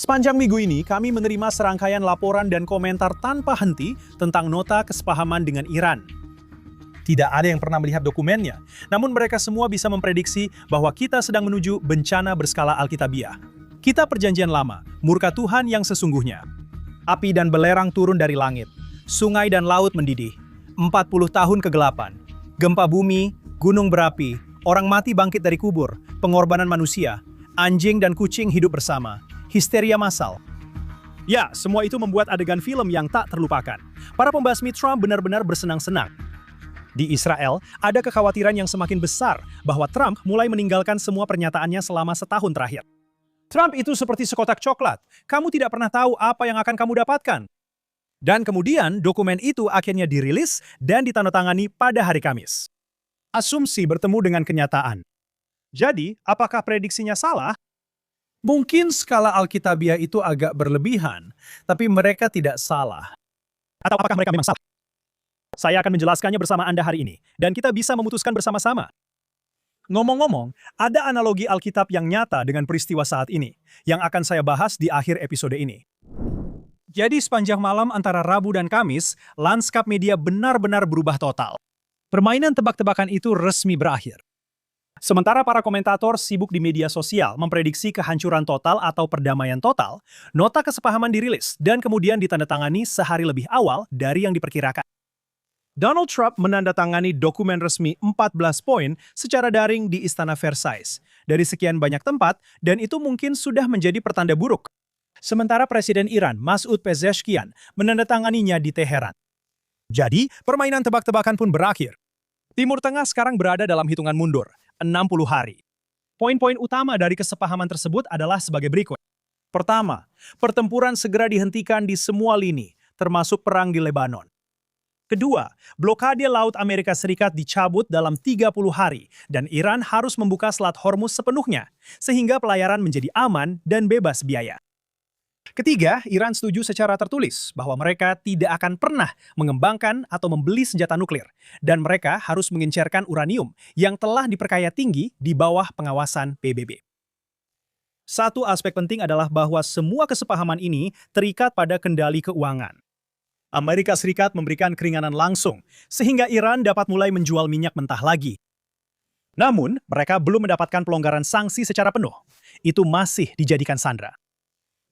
Sepanjang minggu ini, kami menerima serangkaian laporan dan komentar tanpa henti tentang nota kesepahaman dengan Iran. Tidak ada yang pernah melihat dokumennya, namun mereka semua bisa memprediksi bahwa kita sedang menuju bencana berskala Alkitabiah. Kita perjanjian lama, murka Tuhan yang sesungguhnya. Api dan belerang turun dari langit, sungai dan laut mendidih, 40 tahun kegelapan, gempa bumi, gunung berapi, orang mati bangkit dari kubur, pengorbanan manusia, anjing dan kucing hidup bersama, histeria massal. Ya, semua itu membuat adegan film yang tak terlupakan. Para pembasmi Trump benar-benar bersenang-senang. Di Israel, ada kekhawatiran yang semakin besar bahwa Trump mulai meninggalkan semua pernyataannya selama setahun terakhir. Trump itu seperti sekotak coklat. Kamu tidak pernah tahu apa yang akan kamu dapatkan. Dan kemudian dokumen itu akhirnya dirilis dan ditandatangani pada hari Kamis. Asumsi bertemu dengan kenyataan. Jadi, apakah prediksinya salah? Mungkin skala Alkitabiah itu agak berlebihan, tapi mereka tidak salah. Atau apakah mereka memang salah? Saya akan menjelaskannya bersama Anda hari ini, dan kita bisa memutuskan bersama-sama. Ngomong-ngomong, ada analogi Alkitab yang nyata dengan peristiwa saat ini, yang akan saya bahas di akhir episode ini. Jadi sepanjang malam antara Rabu dan Kamis, lanskap media benar-benar berubah total. Permainan tebak-tebakan itu resmi berakhir. Sementara para komentator sibuk di media sosial memprediksi kehancuran total atau perdamaian total, nota kesepahaman dirilis dan kemudian ditandatangani sehari lebih awal dari yang diperkirakan. Donald Trump menandatangani dokumen resmi 14 poin secara daring di Istana Versailles dari sekian banyak tempat, dan itu mungkin sudah menjadi pertanda buruk. Sementara Presiden Iran, Masoud Pezeshkian, menandatanganinya di Teheran. Jadi, permainan tebak-tebakan pun berakhir. Timur Tengah sekarang berada dalam hitungan mundur, 60 hari. Poin-poin utama dari kesepahaman tersebut adalah sebagai berikut. Pertama, pertempuran segera dihentikan di semua lini, termasuk perang di Lebanon. Kedua, blokade laut Amerika Serikat dicabut dalam 30 hari dan Iran harus membuka Selat Hormuz sepenuhnya, sehingga pelayaran menjadi aman dan bebas biaya. Ketiga, Iran setuju secara tertulis bahwa mereka tidak akan pernah mengembangkan atau membeli senjata nuklir, dan mereka harus mengencerkan uranium yang telah diperkaya tinggi di bawah pengawasan PBB. Satu aspek penting adalah bahwa semua kesepahaman ini terikat pada kendali keuangan. Amerika Serikat memberikan keringanan langsung, sehingga Iran dapat mulai menjual minyak mentah lagi. Namun, mereka belum mendapatkan pelonggaran sanksi secara penuh. Itu masih dijadikan sandera.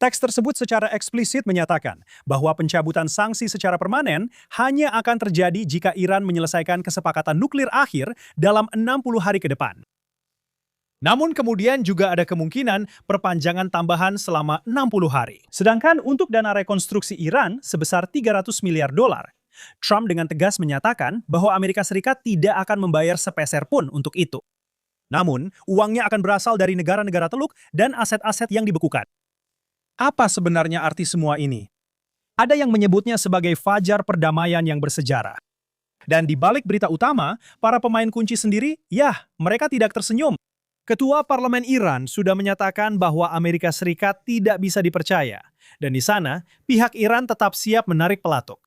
Teks tersebut secara eksplisit menyatakan bahwa pencabutan sanksi secara permanen hanya akan terjadi jika Iran menyelesaikan kesepakatan nuklir akhir dalam 60 hari ke depan. Namun kemudian juga ada kemungkinan perpanjangan tambahan selama 60 hari. Sedangkan untuk dana rekonstruksi Iran sebesar 300 miliar dolar, Trump dengan tegas menyatakan bahwa Amerika Serikat tidak akan membayar sepeser pun untuk itu. Namun, uangnya akan berasal dari negara-negara Teluk dan aset-aset yang dibekukan. Apa sebenarnya arti semua ini? Ada yang menyebutnya sebagai fajar perdamaian yang bersejarah. Dan di balik berita utama, para pemain kunci sendiri, mereka tidak tersenyum. Ketua Parlemen Iran sudah menyatakan bahwa Amerika Serikat tidak bisa dipercaya, dan di sana pihak Iran tetap siap menarik pelatuk.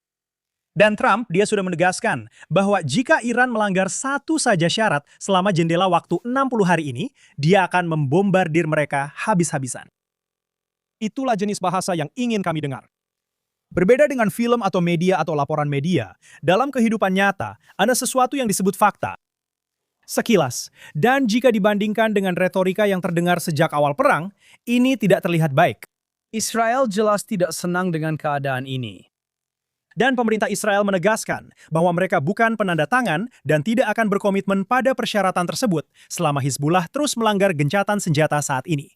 Dan Trump, dia sudah menegaskan bahwa jika Iran melanggar satu saja syarat selama jendela waktu 60 hari ini, dia akan membombardir mereka habis-habisan. Itulah jenis bahasa yang ingin kami dengar. Berbeda dengan film atau media atau laporan media, dalam kehidupan nyata ada sesuatu yang disebut fakta. Sekilas, dan jika dibandingkan dengan retorika yang terdengar sejak awal perang, ini tidak terlihat baik. Israel jelas tidak senang dengan keadaan ini. Dan pemerintah Israel menegaskan bahwa mereka bukan penanda tangan dan tidak akan berkomitmen pada persyaratan tersebut selama Hizbullah terus melanggar gencatan senjata saat ini.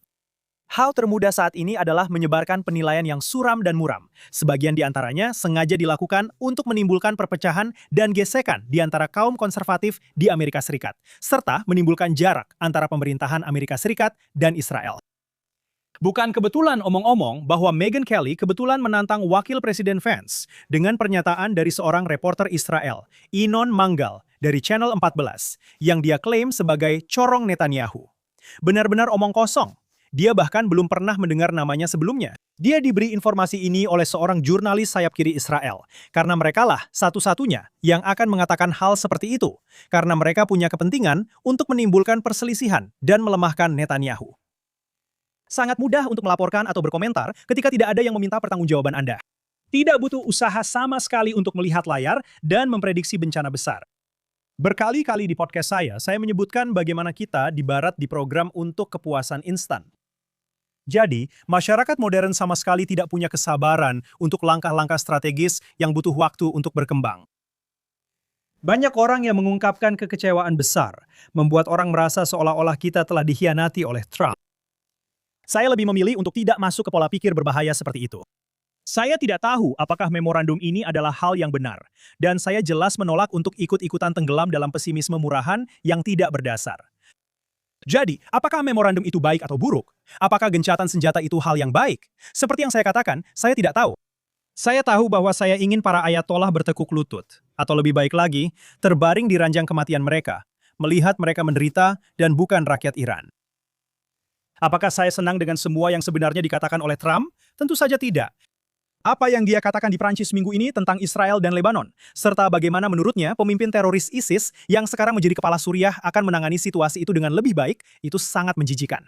Hal termudah saat ini adalah menyebarkan penilaian yang suram dan muram. Sebagian di antaranya sengaja dilakukan untuk menimbulkan perpecahan dan gesekan di antara kaum konservatif di Amerika Serikat, serta menimbulkan jarak antara pemerintahan Amerika Serikat dan Israel. Bukan kebetulan omong-omong bahwa Megyn Kelly kebetulan menantang Wakil Presiden Vance dengan pernyataan dari seorang reporter Israel, Inon Mangal, dari Channel 14, yang dia klaim sebagai corong Netanyahu. Benar-benar omong kosong. Dia bahkan belum pernah mendengar namanya sebelumnya. Dia diberi informasi ini oleh seorang jurnalis sayap kiri Israel, karena merekalah satu-satunya yang akan mengatakan hal seperti itu, karena mereka punya kepentingan untuk menimbulkan perselisihan dan melemahkan Netanyahu. Sangat mudah untuk melaporkan atau berkomentar ketika tidak ada yang meminta pertanggungjawaban Anda. Tidak butuh usaha sama sekali untuk melihat layar dan memprediksi bencana besar. Berkali-kali di podcast saya menyebutkan bagaimana kita di Barat diprogram untuk kepuasan instan. Jadi, masyarakat modern sama sekali tidak punya kesabaran untuk langkah-langkah strategis yang butuh waktu untuk berkembang. Banyak orang yang mengungkapkan kekecewaan besar, membuat orang merasa seolah-olah kita telah dikhianati oleh Trump. Saya lebih memilih untuk tidak masuk ke pola pikir berbahaya seperti itu. Saya tidak tahu apakah memorandum ini adalah hal yang benar, dan saya jelas menolak untuk ikut-ikutan tenggelam dalam pesimisme murahan yang tidak berdasar. Jadi, apakah memorandum itu baik atau buruk? Apakah gencatan senjata itu hal yang baik? Seperti yang saya katakan, saya tidak tahu. Saya tahu bahwa saya ingin para ayatollah bertekuk lutut, atau lebih baik lagi, terbaring di ranjang kematian mereka, melihat mereka menderita dan bukan rakyat Iran. Apakah saya senang dengan semua yang sebenarnya dikatakan oleh Trump? Tentu saja tidak. Apa yang dia katakan di Prancis minggu ini tentang Israel dan Lebanon, serta bagaimana menurutnya pemimpin teroris ISIS yang sekarang menjadi kepala Suriah akan menangani situasi itu dengan lebih baik, itu sangat menjijikan.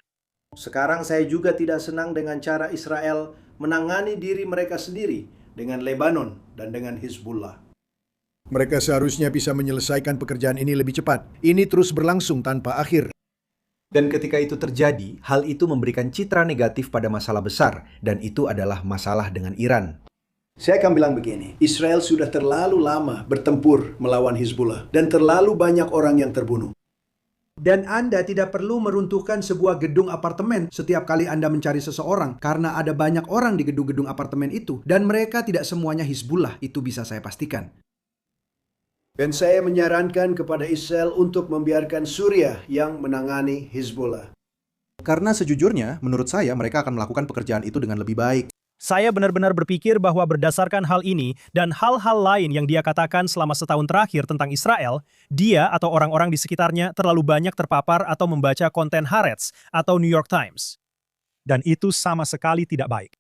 Sekarang saya juga tidak senang dengan cara Israel menangani diri mereka sendiri dengan Lebanon dan dengan Hizbullah. Mereka seharusnya bisa menyelesaikan pekerjaan ini lebih cepat. Ini terus berlangsung tanpa akhir. Dan ketika itu terjadi, hal itu memberikan citra negatif pada masalah besar, dan itu adalah masalah dengan Iran. Saya akan bilang begini, Israel sudah terlalu lama bertempur melawan Hizbullah dan terlalu banyak orang yang terbunuh. Dan Anda tidak perlu meruntuhkan sebuah gedung apartemen setiap kali Anda mencari seseorang, karena ada banyak orang di gedung-gedung apartemen itu, dan mereka tidak semuanya Hizbullah, itu bisa saya pastikan. Dan saya menyarankan kepada Israel untuk membiarkan Suriah yang menangani Hizbullah. Karena sejujurnya, menurut saya mereka akan melakukan pekerjaan itu dengan lebih baik. Saya benar-benar berpikir bahwa berdasarkan hal ini dan hal-hal lain yang dia katakan selama setahun terakhir tentang Israel, dia atau orang-orang di sekitarnya terlalu banyak terpapar atau membaca konten Haaretz atau New York Times. Dan itu sama sekali tidak baik.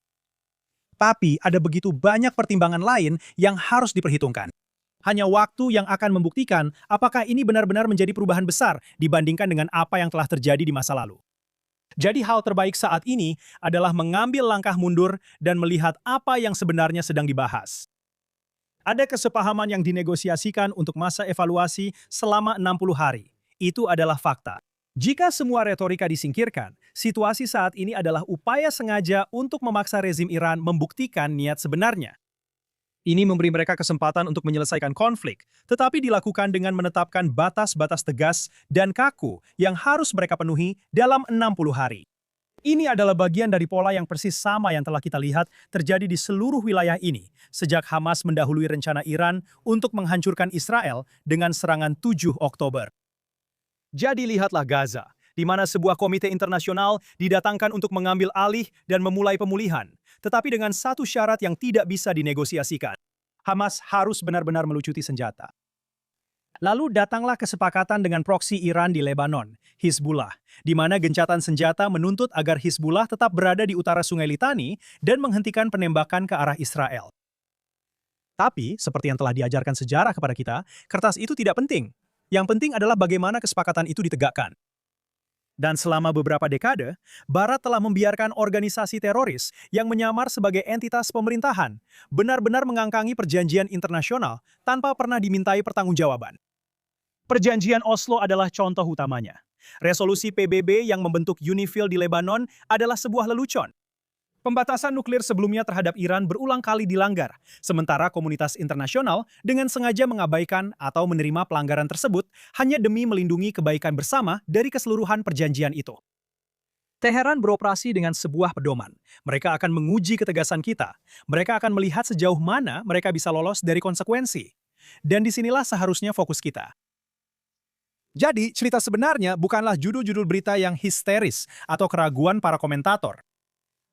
Tapi ada begitu banyak pertimbangan lain yang harus diperhitungkan. Hanya waktu yang akan membuktikan apakah ini benar-benar menjadi perubahan besar dibandingkan dengan apa yang telah terjadi di masa lalu. Jadi hal terbaik saat ini adalah mengambil langkah mundur dan melihat apa yang sebenarnya sedang dibahas. Ada kesepahaman yang dinegosiasikan untuk masa evaluasi selama 60 hari. Itu adalah fakta. Jika semua retorika disingkirkan, situasi saat ini adalah upaya sengaja untuk memaksa rezim Iran membuktikan niat sebenarnya. Ini memberi mereka kesempatan untuk menyelesaikan konflik, tetapi dilakukan dengan menetapkan batas-batas tegas dan kaku yang harus mereka penuhi dalam 60 hari. Ini adalah bagian dari pola yang persis sama yang telah kita lihat terjadi di seluruh wilayah ini, sejak Hamas mendahului rencana Iran untuk menghancurkan Israel dengan serangan 7 Oktober. Jadi lihatlah Gaza, di mana sebuah komite internasional didatangkan untuk mengambil alih dan memulai pemulihan, tetapi dengan satu syarat yang tidak bisa dinegosiasikan. Hamas harus benar-benar melucuti senjata. Lalu datanglah kesepakatan dengan proksi Iran di Lebanon, Hizbullah, di mana gencatan senjata menuntut agar Hizbullah tetap berada di utara Sungai Litani dan menghentikan penembakan ke arah Israel. Tapi, seperti yang telah diajarkan sejarah kepada kita, kertas itu tidak penting. Yang penting adalah bagaimana kesepakatan itu ditegakkan. Dan selama beberapa dekade, Barat telah membiarkan organisasi teroris yang menyamar sebagai entitas pemerintahan benar-benar mengangkangi perjanjian internasional tanpa pernah dimintai pertanggungjawaban. Perjanjian Oslo adalah contoh utamanya. Resolusi PBB yang membentuk UNIFIL di Lebanon adalah sebuah lelucon. Pembatasan nuklir sebelumnya terhadap Iran berulang kali dilanggar, sementara komunitas internasional dengan sengaja mengabaikan atau menerima pelanggaran tersebut hanya demi melindungi kebaikan bersama dari keseluruhan perjanjian itu. Teheran beroperasi dengan sebuah pedoman. Mereka akan menguji ketegasan kita. Mereka akan melihat sejauh mana mereka bisa lolos dari konsekuensi. Dan disinilah seharusnya fokus kita. Jadi, cerita sebenarnya bukanlah judul-judul berita yang histeris atau keraguan para komentator.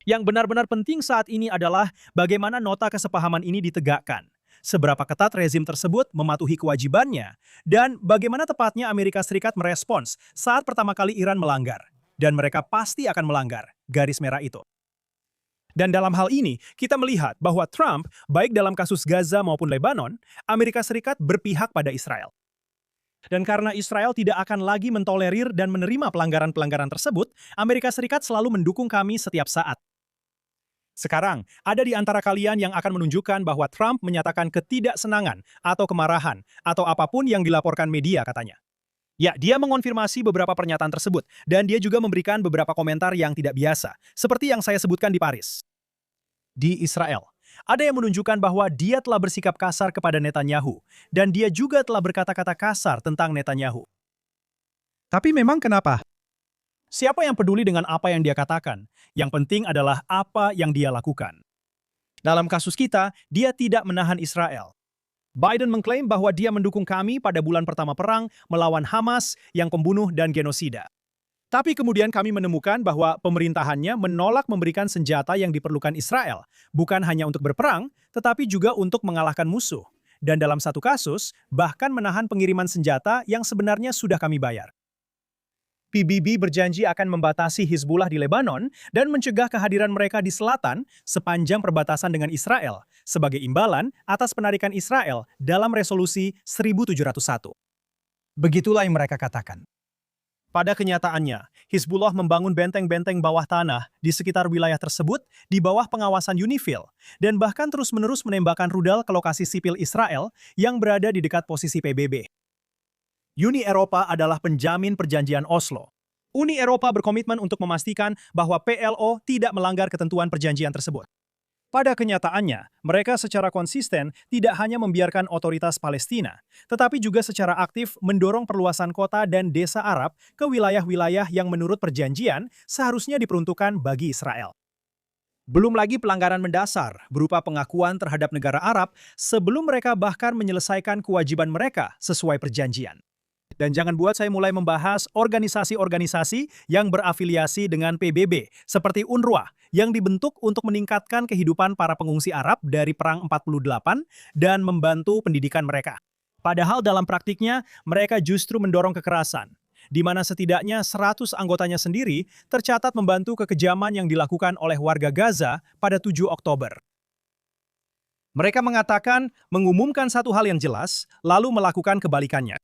Yang benar-benar penting saat ini adalah bagaimana nota kesepahaman ini ditegakkan, seberapa ketat rezim tersebut mematuhi kewajibannya, dan bagaimana tepatnya Amerika Serikat merespons saat pertama kali Iran melanggar. Dan mereka pasti akan melanggar garis merah itu. Dan dalam hal ini, kita melihat bahwa Trump, baik dalam kasus Gaza maupun Lebanon, Amerika Serikat berpihak pada Israel. Dan karena Israel tidak akan lagi mentolerir dan menerima pelanggaran-pelanggaran tersebut, Amerika Serikat selalu mendukung kami setiap saat. Sekarang, ada di antara kalian yang akan menunjukkan bahwa Trump menyatakan ketidaksenangan atau kemarahan atau apapun yang dilaporkan media katanya. Ya, dia mengonfirmasi beberapa pernyataan tersebut, dan dia juga memberikan beberapa komentar yang tidak biasa, seperti yang saya sebutkan di Paris. Di Israel, ada yang menunjukkan bahwa dia telah bersikap kasar kepada Netanyahu, dan dia juga telah berkata-kata kasar tentang Netanyahu. Tapi memang kenapa? Siapa yang peduli dengan apa yang dia katakan? Yang penting adalah apa yang dia lakukan. Dalam kasus kita, dia tidak menahan Israel. Biden mengklaim bahwa dia mendukung kami pada bulan pertama perang melawan Hamas yang pembunuh dan genosida. Tapi kemudian kami menemukan bahwa pemerintahannya menolak memberikan senjata yang diperlukan Israel, bukan hanya untuk berperang, tetapi juga untuk mengalahkan musuh. Dan dalam satu kasus, bahkan menahan pengiriman senjata yang sebenarnya sudah kami bayar. PBB berjanji akan membatasi Hizbullah di Lebanon dan mencegah kehadiran mereka di selatan sepanjang perbatasan dengan Israel sebagai imbalan atas penarikan Israel dalam resolusi 1701. Begitulah yang mereka katakan. Pada kenyataannya, Hizbullah membangun benteng-benteng bawah tanah di sekitar wilayah tersebut di bawah pengawasan UNIFIL dan bahkan terus-menerus menembakkan rudal ke lokasi sipil Israel yang berada di dekat posisi PBB. Uni Eropa adalah penjamin perjanjian Oslo. Uni Eropa berkomitmen untuk memastikan bahwa PLO tidak melanggar ketentuan perjanjian tersebut. Pada kenyataannya, mereka secara konsisten tidak hanya membiarkan otoritas Palestina, tetapi juga secara aktif mendorong perluasan kota dan desa Arab ke wilayah-wilayah yang menurut perjanjian seharusnya diperuntukkan bagi Israel. Belum lagi pelanggaran mendasar berupa pengakuan terhadap negara Arab sebelum mereka bahkan menyelesaikan kewajiban mereka sesuai perjanjian. Dan jangan buat saya mulai membahas organisasi-organisasi yang berafiliasi dengan PBB, seperti UNRWA, yang dibentuk untuk meningkatkan kehidupan para pengungsi Arab dari Perang 48 dan membantu pendidikan mereka. Padahal dalam praktiknya, mereka justru mendorong kekerasan, di mana setidaknya 100 anggotanya sendiri tercatat membantu kekejaman yang dilakukan oleh warga Gaza pada 7 Oktober. Mereka mengatakan mengumumkan satu hal yang jelas, lalu melakukan kebalikannya.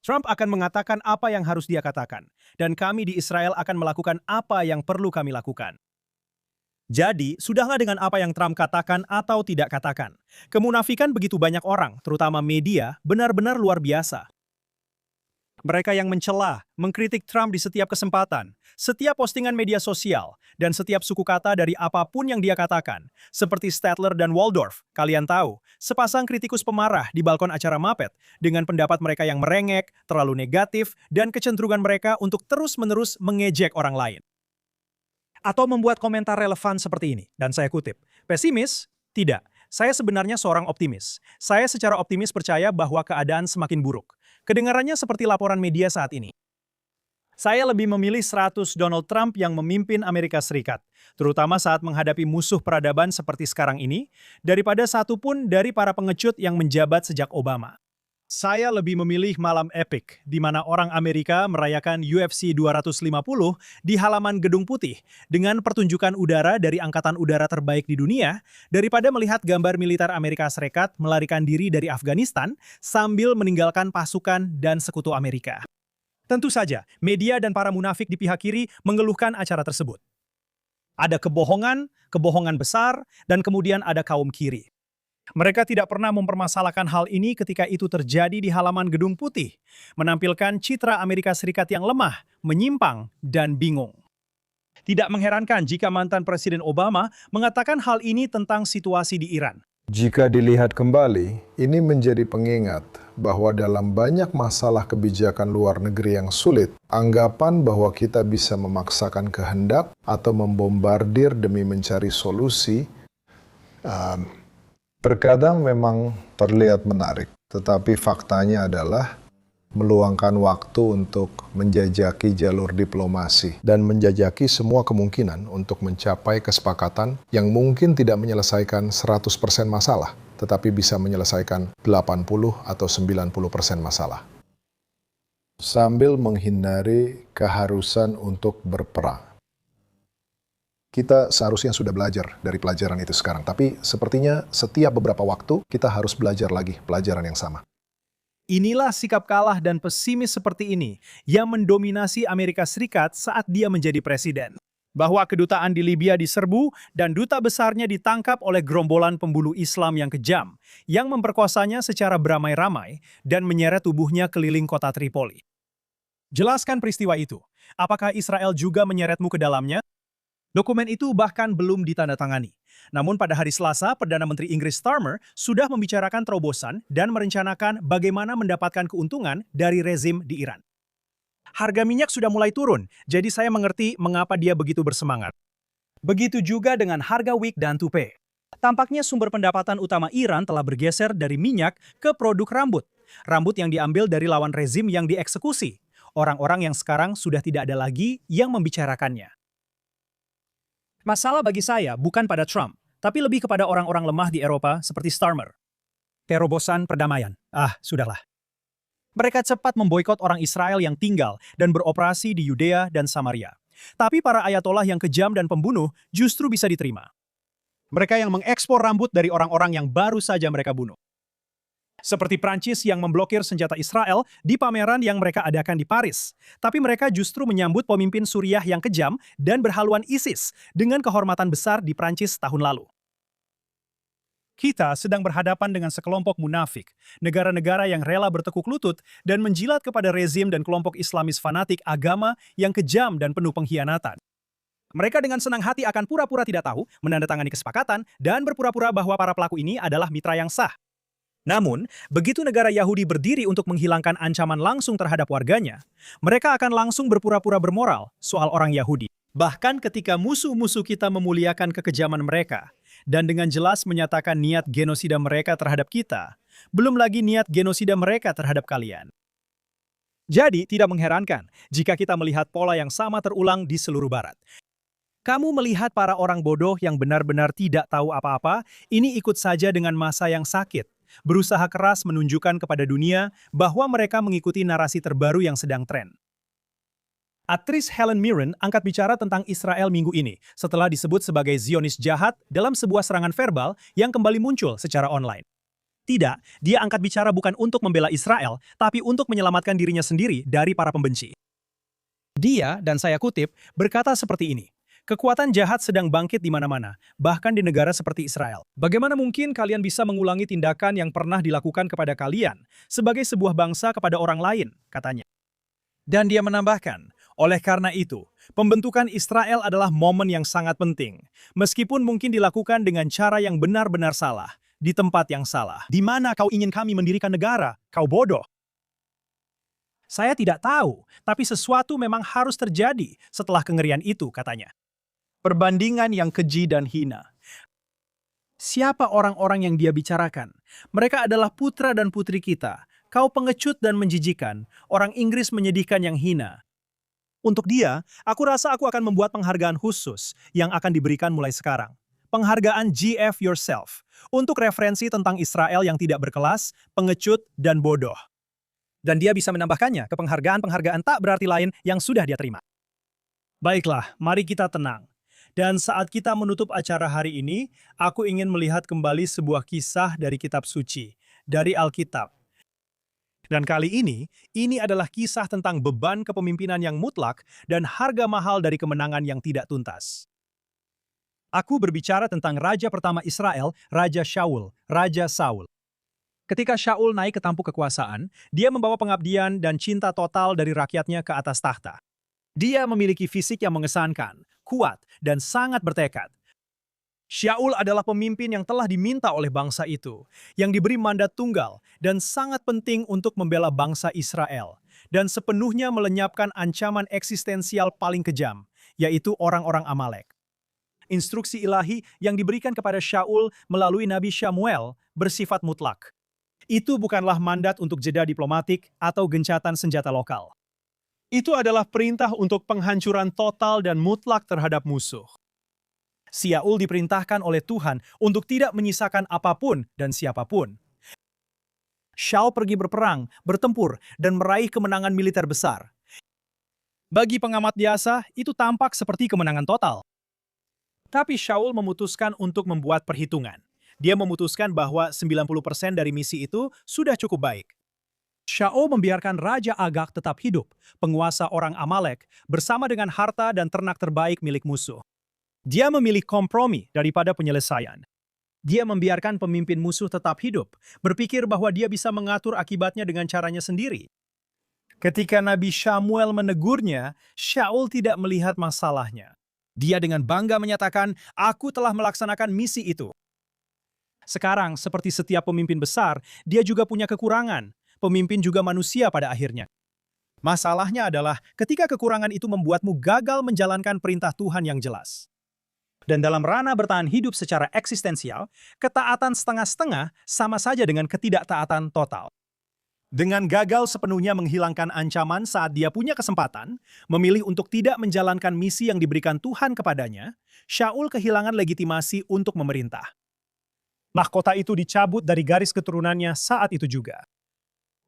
Trump akan mengatakan apa yang harus dia katakan, dan kami di Israel akan melakukan apa yang perlu kami lakukan. Jadi, sudahlah dengan apa yang Trump katakan atau tidak katakan. Kemunafikan begitu banyak orang, terutama media, benar-benar luar biasa. Mereka yang mencela, mengkritik Trump di setiap kesempatan, setiap postingan media sosial, dan setiap suku kata dari apapun yang dia katakan. Seperti Statler dan Waldorf, kalian tahu, sepasang kritikus pemarah di balkon acara Muppet dengan pendapat mereka yang merengek, terlalu negatif, dan kecenderungan mereka untuk terus-menerus mengejek orang lain. Atau membuat komentar relevan seperti ini, dan saya kutip, pesimis? Tidak. Saya sebenarnya seorang optimis. Saya secara optimis percaya bahwa keadaan semakin buruk. Kedengarannya seperti laporan media saat ini. Saya lebih memilih 100 Donald Trump yang memimpin Amerika Serikat, terutama saat menghadapi musuh peradaban seperti sekarang ini, daripada satu pun dari para pengecut yang menjabat sejak Obama. Saya lebih memilih malam epic, di mana orang Amerika merayakan UFC 250 di halaman Gedung Putih dengan pertunjukan udara dari angkatan udara terbaik di dunia, daripada melihat gambar militer Amerika Serikat melarikan diri dari Afghanistan sambil meninggalkan pasukan dan sekutu Amerika. Tentu saja, media dan para munafik di pihak kiri mengeluhkan acara tersebut. Ada kebohongan, kebohongan besar, dan kemudian ada kaum kiri. Mereka tidak pernah mempermasalahkan hal ini ketika itu terjadi di halaman Gedung Putih, menampilkan citra Amerika Serikat yang lemah, menyimpang, dan bingung. Tidak mengherankan jika mantan Presiden Obama mengatakan hal ini tentang situasi di Iran. Jika dilihat kembali, ini menjadi pengingat bahwa dalam banyak masalah kebijakan luar negeri yang sulit, anggapan bahwa kita bisa memaksakan kehendak atau membombardir demi mencari solusi, terkadang memang terlihat menarik, tetapi faktanya adalah meluangkan waktu untuk menjajaki jalur diplomasi dan menjajaki semua kemungkinan untuk mencapai kesepakatan yang mungkin tidak menyelesaikan 100% masalah, tetapi bisa menyelesaikan 80 atau 90% masalah. Sambil menghindari keharusan untuk berperang. Kita seharusnya sudah belajar dari pelajaran itu sekarang, tapi sepertinya setiap beberapa waktu kita harus belajar lagi pelajaran yang sama. Inilah sikap kalah dan pesimis seperti ini yang mendominasi Amerika Serikat saat dia menjadi presiden. Bahwa kedutaan di Libya diserbu dan duta besarnya ditangkap oleh gerombolan pembuluh Islam yang kejam, yang memperkosanya secara beramai-ramai dan menyeret tubuhnya keliling kota Tripoli. Jelaskan peristiwa itu. Apakah Israel juga menyeretmu ke dalamnya? Dokumen itu bahkan belum ditandatangani. Namun pada hari Selasa, Perdana Menteri Inggris Starmer sudah membicarakan terobosan dan merencanakan bagaimana mendapatkan keuntungan dari rezim di Iran. Harga minyak sudah mulai turun, jadi saya mengerti mengapa dia begitu bersemangat. Begitu juga dengan harga wig dan toupe. Tampaknya sumber pendapatan utama Iran telah bergeser dari minyak ke produk rambut. Rambut yang diambil dari lawan rezim yang dieksekusi. Orang-orang yang sekarang sudah tidak ada lagi yang membicarakannya. Masalah bagi saya bukan pada Trump, tapi lebih kepada orang-orang lemah di Eropa seperti Starmer. Terobosan perdamaian. Sudahlah. Mereka cepat memboikot orang Israel yang tinggal dan beroperasi di Yudea dan Samaria. Tapi para ayatollah yang kejam dan pembunuh justru bisa diterima. Mereka yang mengekspor rambut dari orang-orang yang baru saja mereka bunuh. Seperti Prancis yang memblokir senjata Israel di pameran yang mereka adakan di Paris. Tapi mereka justru menyambut pemimpin Suriah yang kejam dan berhaluan ISIS dengan kehormatan besar di Prancis tahun lalu. Kita sedang berhadapan dengan sekelompok munafik, negara-negara yang rela bertekuk lutut dan menjilat kepada rezim dan kelompok Islamis fanatik agama yang kejam dan penuh pengkhianatan. Mereka dengan senang hati akan pura-pura tidak tahu, menandatangani kesepakatan, dan berpura-pura bahwa para pelaku ini adalah mitra yang sah. Namun, begitu negara Yahudi berdiri untuk menghilangkan ancaman langsung terhadap warganya, mereka akan langsung berpura-pura bermoral soal orang Yahudi. Bahkan ketika musuh-musuh kita memuliakan kekejaman mereka, dan dengan jelas menyatakan niat genosida mereka terhadap kita, belum lagi niat genosida mereka terhadap kalian. Jadi, tidak mengherankan jika kita melihat pola yang sama terulang di seluruh Barat. Kamu melihat para orang bodoh yang benar-benar tidak tahu apa-apa, ini ikut saja dengan masa yang sakit, berusaha keras menunjukkan kepada dunia bahwa mereka mengikuti narasi terbaru yang sedang tren. Aktris Helen Mirren angkat bicara tentang Israel minggu ini setelah disebut sebagai Zionis jahat dalam sebuah serangan verbal yang kembali muncul secara online. Tidak, dia angkat bicara bukan untuk membela Israel, tapi untuk menyelamatkan dirinya sendiri dari para pembenci. Dia, dan saya kutip, berkata seperti ini. Kekuatan jahat sedang bangkit di mana-mana, bahkan di negara seperti Israel. Bagaimana mungkin kalian bisa mengulangi tindakan yang pernah dilakukan kepada kalian sebagai sebuah bangsa kepada orang lain, katanya. Dan dia menambahkan, oleh karena itu, pembentukan Israel adalah momen yang sangat penting, meskipun mungkin dilakukan dengan cara yang benar-benar salah, di tempat yang salah. Di mana kau ingin kami mendirikan negara? Kau bodoh. Saya tidak tahu, tapi sesuatu memang harus terjadi setelah kengerian itu, katanya. Perbandingan yang keji dan hina. Siapa orang-orang yang dia bicarakan? Mereka adalah putra dan putri kita. Kau pengecut dan menjijikan. Orang Inggris menyedihkan yang hina. Untuk dia, aku rasa aku akan membuat penghargaan khusus yang akan diberikan mulai sekarang. Penghargaan GF Yourself. Untuk referensi tentang Israel yang tidak berkelas, pengecut, dan bodoh. Dan dia bisa menambahkannya ke penghargaan-penghargaan tak berarti lain yang sudah dia terima. Baiklah, mari kita tenang. Dan saat kita menutup acara hari ini, aku ingin melihat kembali sebuah kisah dari kitab suci, dari Alkitab. Dan kali ini adalah kisah tentang beban kepemimpinan yang mutlak dan harga mahal dari kemenangan yang tidak tuntas. Aku berbicara tentang raja pertama Israel, Raja Shaul, Raja Saul. Ketika Shaul naik ke tampuk kekuasaan, dia membawa pengabdian dan cinta total dari rakyatnya ke atas tahta. Dia memiliki fisik yang mengesankan, kuat, dan sangat bertekad. Shaul adalah pemimpin yang telah diminta oleh bangsa itu, yang diberi mandat tunggal dan sangat penting untuk membela bangsa Israel, dan sepenuhnya melenyapkan ancaman eksistensial paling kejam, yaitu orang-orang Amalek. Instruksi ilahi yang diberikan kepada Shaul melalui Nabi Samuel bersifat mutlak. Itu bukanlah mandat untuk jeda diplomatik atau gencatan senjata lokal. Itu adalah perintah untuk penghancuran total dan mutlak terhadap musuh. Shaul diperintahkan oleh Tuhan untuk tidak menyisakan apapun dan siapapun. Shaul pergi berperang, bertempur, dan meraih kemenangan militer besar. Bagi pengamat biasa, itu tampak seperti kemenangan total. Tapi Shaul memutuskan untuk membuat perhitungan. Dia memutuskan bahwa 90% dari misi itu sudah cukup baik. Shaul membiarkan Raja Agag tetap hidup, penguasa orang Amalek, bersama dengan harta dan ternak terbaik milik musuh. Dia memilih kompromi daripada penyelesaian. Dia membiarkan pemimpin musuh tetap hidup, berpikir bahwa dia bisa mengatur akibatnya dengan caranya sendiri. Ketika Nabi Samuel menegurnya, Shaul tidak melihat masalahnya. Dia dengan bangga menyatakan, "Aku telah melaksanakan misi itu." Sekarang, seperti setiap pemimpin besar, dia juga punya kekurangan. Pemimpin juga manusia pada akhirnya. Masalahnya adalah ketika kekurangan itu membuatmu gagal menjalankan perintah Tuhan yang jelas. Dan dalam ranah bertahan hidup secara eksistensial, ketaatan setengah-setengah sama saja dengan ketidaktaatan total. Dengan gagal sepenuhnya menghilangkan ancaman saat dia punya kesempatan, memilih untuk tidak menjalankan misi yang diberikan Tuhan kepadanya, Shaul kehilangan legitimasi untuk memerintah. Mahkota itu dicabut dari garis keturunannya saat itu juga.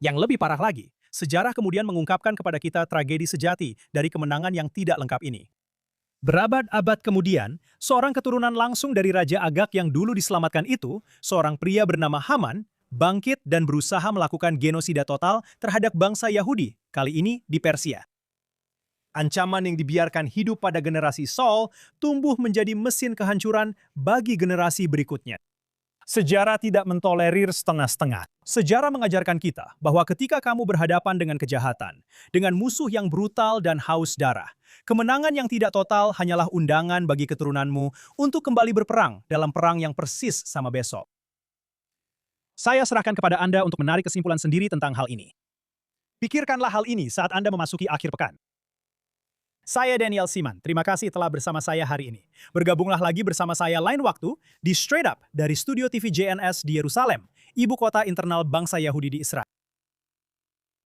Yang lebih parah lagi, sejarah kemudian mengungkapkan kepada kita tragedi sejati dari kemenangan yang tidak lengkap ini. Berabad-abad kemudian, seorang keturunan langsung dari Raja Agag yang dulu diselamatkan itu, seorang pria bernama Haman, bangkit dan berusaha melakukan genosida total terhadap bangsa Yahudi, kali ini di Persia. Ancaman yang dibiarkan hidup pada generasi Saul tumbuh menjadi mesin kehancuran bagi generasi berikutnya. Sejarah tidak mentolerir setengah-setengah. Sejarah mengajarkan kita bahwa ketika kamu berhadapan dengan kejahatan, dengan musuh yang brutal dan haus darah, kemenangan yang tidak total hanyalah undangan bagi keturunanmu untuk kembali berperang dalam perang yang persis sama besok. Saya serahkan kepada Anda untuk menarik kesimpulan sendiri tentang hal ini. Pikirkanlah hal ini saat Anda memasuki akhir pekan. Saya Daniel Siman, terima kasih telah bersama saya hari ini. Bergabunglah lagi bersama saya lain waktu di Straight Up dari Studio TV JNS di Yerusalem, ibu kota internal bangsa Yahudi di Israel.